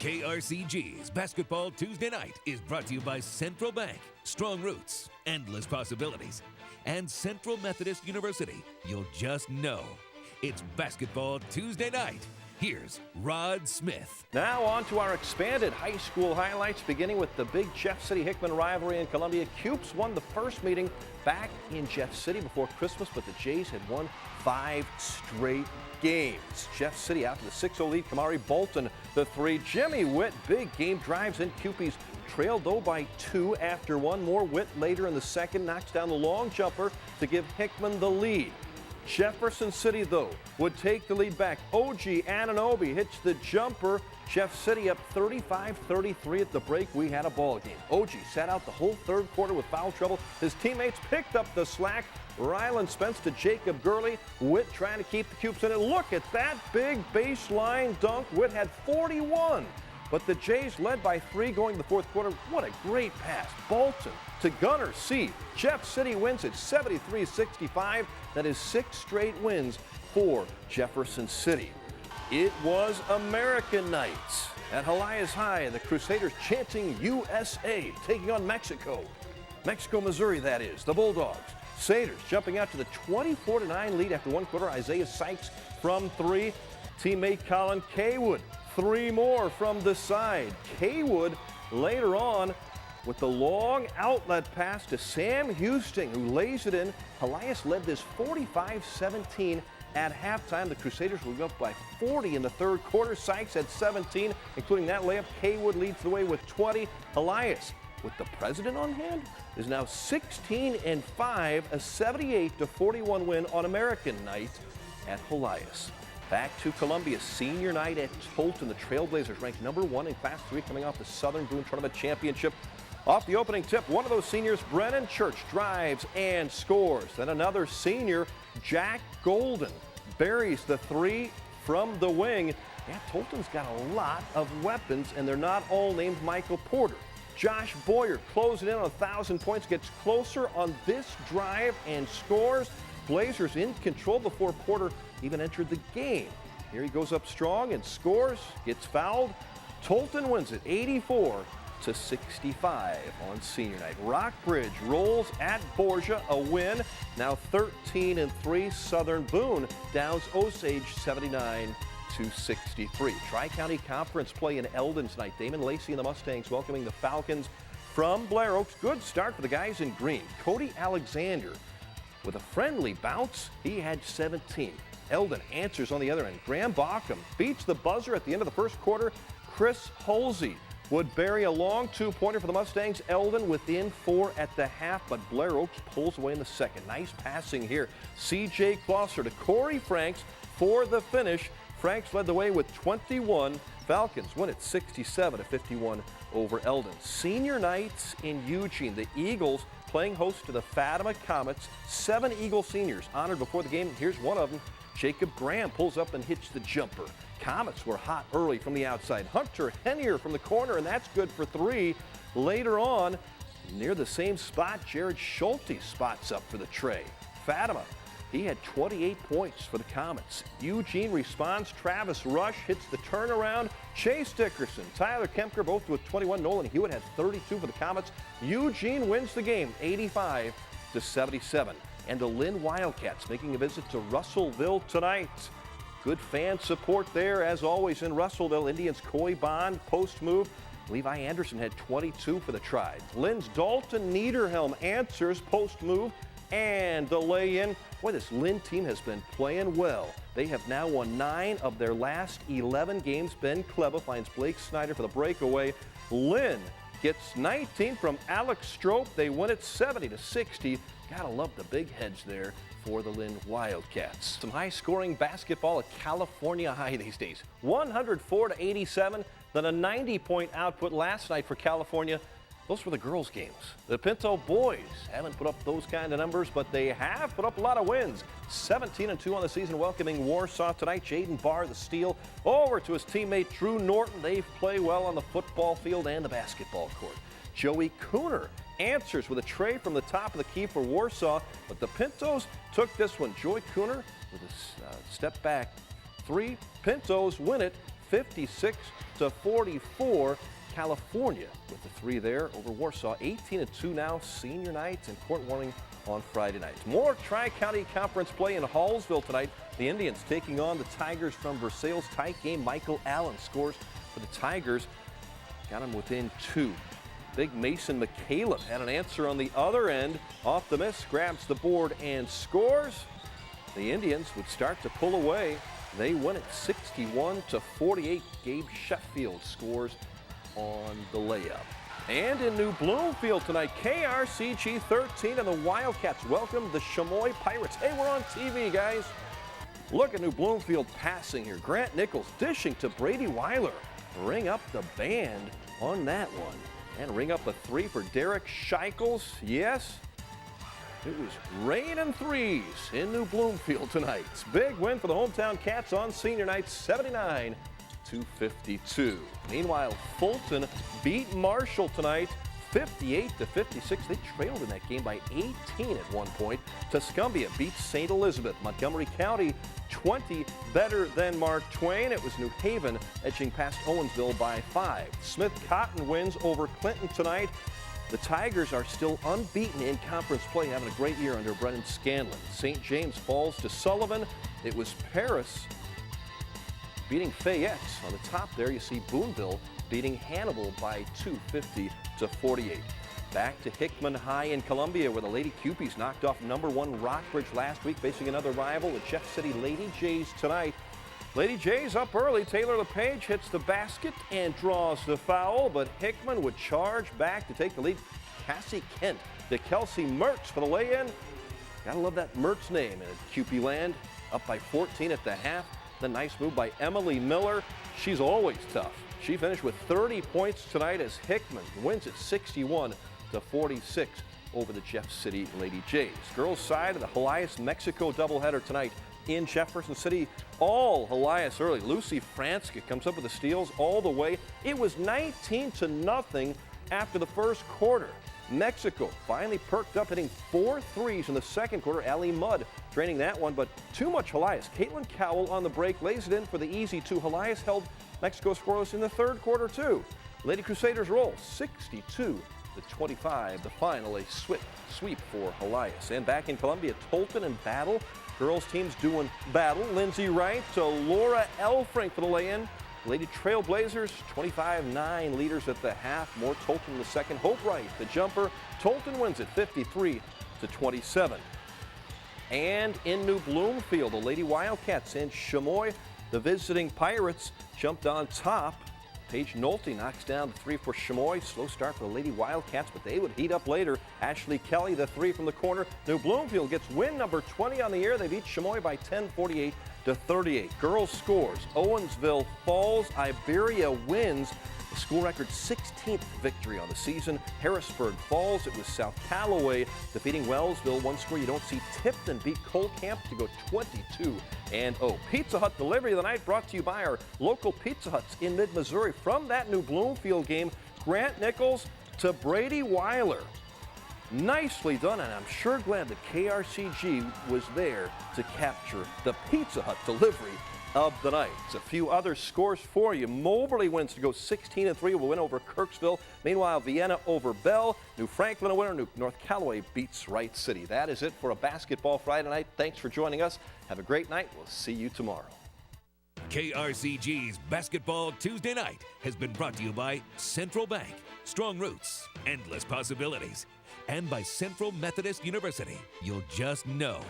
KRCG's Basketball Tuesday Night is brought to you by Central Bank, strong roots, endless possibilities, and Central Methodist University. You'll just know. It's Basketball Tuesday Night. Here's Rod Smith. Now on to our expanded high school highlights, beginning with the big Jeff City-Hickman rivalry in Columbia. Cupes won the first meeting back in Jeff City before Christmas, but the Jays had won 5 straight games. Jeff City out to the 6-0 lead. Kamari Bolton, the 3. Jimmy Witt, big game drives in. Cupies trailed though by 2 after 1 more. Witt later in the second knocks down the long jumper to give Hickman the lead. Jefferson City, though, would take the lead back. OG Ananobi hits the jumper. Jeff City up 35-33 at the break. We had a ball game. OG sat out the whole third quarter with foul trouble. His teammates picked up the slack. Rylan Spence to Jacob Gurley. Witt trying to keep the Cupes in it. Look at that big baseline dunk. Witt had 41. But the Jays led by 3 going to the fourth quarter. What a great pass. Bolton to Gunner C. Jeff City wins it 73-65. That is 6 straight wins for Jefferson City. It was American nights at Elias High. The Crusaders chanting USA, taking on Mexico. Mexico, Missouri, that is. The Bulldogs. Satyrs jumping out to the 24-9 lead after 1 quarter. Isaiah Sykes from 3. Teammate Colin Kaywood. 3 more from the side. Kaywood later on with the long outlet pass to Sam Houston, who lays it in. Elias led this 45-17 at halftime. The Crusaders will go up by 40 in the third quarter. Sykes had 17, including that layup. Kaywood leads the way with 20. Elias, with the president on hand, is now 16-5, a 78-41 win on American night at Elias. Back to Columbia, senior night at Tolton. The Trailblazers ranked number 1 in Class 3 coming off the Southern Boone Tournament Championship. Off the opening tip, one of those seniors, Brennan Church, drives and scores. Then another senior, Jack Golden, buries the 3 from the wing. Yeah, Tolton's got a lot of weapons, and they're not all named Michael Porter. Josh Boyer closing in on 1,000 points, gets closer on this drive and scores. Blazers in control before Porter even entered the game. Here he goes up strong and scores, gets fouled. Tolton wins it 84-65 on senior night. Rockbridge rolls at Borgia, a win. Now 13-3. Southern Boone downs Osage 79-63. Tri-County Conference play in Eldon tonight. Damon Lacey and the Mustangs welcoming the Falcons from Blair Oaks. Good start for the guys in green. Cody Alexander with a friendly bounce. He had 17. Eldon answers on the other end. Graham Bauckham beats the buzzer at the end of the first quarter. Chris Holsey would bury a long 2-pointer for the Mustangs. Eldon within 4 at the half, but Blair Oaks pulls away in the second. Nice passing here. C.J. Closser to Corey Franks for the finish. Franks led the way with 21. Falcons win it 67-51 over Eldon. Senior nights in Eugene. The Eagles playing host to the Fatima Comets. 7 Eagle seniors honored before the game. Here's one of them. Jacob Graham pulls up and hits the jumper. Comets were hot early from the outside. Hunter Hennier from the corner, and that's good for 3. Later on, near the same spot, Jared Schulte spots up for the tray. Fatima, he had 28 points for the Comets. Eugene responds. Travis Rush hits the turnaround. Chase Dickerson, Tyler Kempker, both with 21. Nolan Hewitt had 32 for the Comets. Eugene wins the game 85-77. And the Lynn Wildcats making a visit to Russellville tonight. Good fan support there, as always, in Russellville. Indians Coy Bond, post move. Levi Anderson had 22 for the Tribe. Lynn's Dalton Niederhelm answers post move and the lay-in. Boy, this Lynn team has been playing well. They have now won 9 of their last 11 games. Ben Kleba finds Blake Snyder for the breakaway. Lynn gets 19 from Alex Strope. They win it 70-60. Gotta love the big heads there for the Lynn Wildcats. Some high-scoring basketball at California High these days. 104-87, then a 90-point output last night for California. Those were the girls' games. The Pinto boys haven't put up those kind of numbers, but they have put up a lot of wins. 17-2 on the season, welcoming Warsaw tonight. Jaden Barr, the steal, over to his teammate Drew Norton. They play well on the football field and the basketball court. Joey Cooner answers with a tray from the top of the key for Warsaw, but the Pintos took this one. Joey Cooner with a step back 3. Pintos win it 56-44. California with the 3 there over Warsaw. 18-2 now, senior night, and court warning on Friday night. More Tri-County Conference play in Hallsville tonight. The Indians taking on the Tigers from Versailles. Tight game. Michael Allen scores for the Tigers. Got them within 2. Big Mason McCaleb had an answer on the other end. Off the miss, grabs the board and scores. The Indians would start to pull away. They win it 61-48. Gabe Sheffield scores on the layup. And in New Bloomfield tonight, KRCG 13 and the Wildcats welcome the Chamois Pirates. Hey, we're on TV, guys. Look at New Bloomfield passing here. Grant Nichols dishing to Brady Weiler. Ring up the band on that one. And ring up a 3 for Derek Sheichels. Yes, it was raining threes in New Bloomfield tonight. Big win for the hometown Cats on senior night, 79-52. Meanwhile, Fulton beat Marshall tonight, 58-56. They trailed in that game by 18 at one point. Tuscumbia beats St. Elizabeth. Montgomery County 20 better than Mark Twain. It was New Haven edging past Owensville by 5. Smith Cotton wins over Clinton tonight. The Tigers are still unbeaten in conference play, having a great year under Brennan Scanlon. St. James falls to Sullivan. It was Paris beating Fayette. On the top there, you see Boonville beating Hannibal by 250-48. Back to Hickman High in Columbia, where the Lady Cupies knocked off #1 Rockbridge last week, facing another rival, the Jeff City Lady Jays tonight. Lady Jays up early. Taylor LePage hits the basket and draws the foul, but Hickman would charge back to take the lead. Cassie Kent to Kelsey Mertz for the lay-in. Gotta love that Mertz name in Cupie land. Up by 14 at the half. The nice move by Emily Miller. She's always tough. She finished with 30 points tonight as Hickman wins it 61-46 over the Jeff City Lady Jays. Girls side of the Helias Mexico doubleheader tonight in Jefferson City. All Helias early. Lucy Franska comes up with the steals all the way. It was 19-0 after the first quarter. Mexico finally perked up, hitting 4 threes in the second quarter. Allie Mudd draining that one, but too much Helias. Caitlin Cowell on the break lays it in for the easy 2. Helias held Mexico scoreless in the third quarter too. Lady Crusaders roll 62-25. The final, a sweep for Helias. And back in Columbia, Tolton and Battle. Girls teams doing battle. Lindsay Wright to Laura Elfrink for the lay-in. Lady Trailblazers 25-9 leaders at the half. More Tolton in the second. Hope Wright, the jumper. Tolton wins it 53-27. And in New Bloomfield, the Lady Wildcats and Chamois, the visiting Pirates, jumped on top. Paige Nolte knocks down the 3 for Chamois. Slow start for the Lady Wildcats, but they would heat up later. Ashley Kelly, the 3 from the corner. New Bloomfield gets win number 20 on the year. They beat Chamois by 10, 48-38. Girls scores. Owensville falls. Iberia wins. The school record 16th victory on the season. Harrisburg falls. It was South Callaway defeating Wellsville. One score you don't see. Tipton beat Colcamp to go 22-0. Pizza Hut delivery of the night brought to you by our local Pizza Huts in mid-Missouri. From that New Bloomfield game, Grant Nichols to Brady Weiler. Nicely done, and I'm sure glad that KRCG was there to capture the Pizza Hut delivery of the night. A few other scores for you. Moberly wins to go 16-3 with a win over Kirksville. Meanwhile, Vienna over Bell. New Franklin a winner. New North Callaway beats Wright City. That is it for a Basketball Friday night. Thanks for joining us. Have a great night. We'll see you tomorrow. KRCG's Basketball Tuesday Night has been brought to you by Central Bank, strong roots, endless possibilities, and by Central Methodist University. You'll just know.